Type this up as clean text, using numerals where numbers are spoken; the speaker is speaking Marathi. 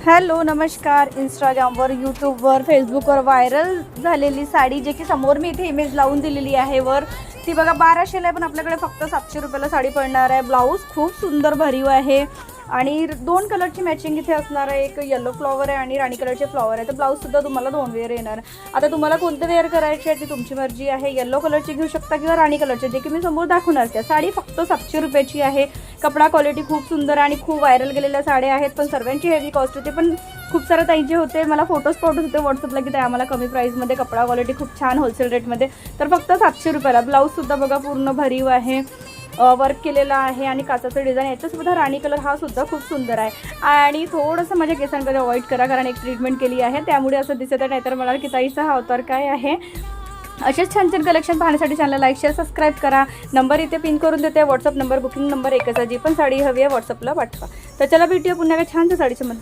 हॅलो नमस्कार. इंस्टाग्रामवर, यूट्यूबवर, फेसबुकवर व्हायरल झालेली साडी जे की समोर मी इथे इमेज लावून दिलेली आहे वर, ती बघा 1200ला आहे, पण आपल्याकडे फक्त 700 रुपयाला साडी पडणार आहे. ब्लाऊज खूप सुंदर भरीव आहे आणि 2 कलरची मॅचिंग इथे असणार आहे. एक येलो फ्लॉवर आहे आणि राणी कलरचे फ्लॉवर आहे. तर ब्लाऊजसुद्धा तुम्हाला 2 वेअर येणार. आता तुम्हाला कोणते वेअर करायचे आहे ती तुमची मर्जी आहे. येलो कलरची घेऊ शकता किंवा राणी कलरची, जे की मी समोर दाखवणार आहे. साडी फक्त 700 रुपयाची आहे. कपडा क्वालिटी खूप सुंदर आणि खूप व्हायरल गेलेल्या साड्या आहेत, पण सर्वांची हेवी कॉस्ट होते. पण खूप सारे ताईंचे होते, मला फोटोज पाठवत होते व्हॉट्सअपला की ते आम्हाला कमी प्राईसमध्ये, कपडा क्वालिटी खूप छान होलसेल रेटमध्ये. तर फक्त 700 रुपयाला. ब्लाऊजसुद्धा बघा पूर्ण भरीव आहे, वर्क केलेला आहे आणि काचाचं डिझाइन. याच्यासुद्धा राणी कलर हा सुद्धा खूप सुंदर आहे. आणि थोडंसं माझ्या केसांकडे अवॉइड करा, कारण एक ट्रीटमेंट केली आहे त्यामुळे असं दिसत आहे. नाहीतर मला की ताईचा हा अवतार काय आहे. असेच छान छान कलेक्शन पाहण्यासाठी चॅनल लाईक शेअर सबस्क्राईब करा. नंबर इथे पिन करून देते, व्हॉट्सअप नंबर, बुकिंग नंबर एकच आहे. जी पण साडी हवी आहे व्हॉट्सअपला पाठवा. तर चला भेटूया पुन्हा एका छानच्या साडीच्या मध्ये.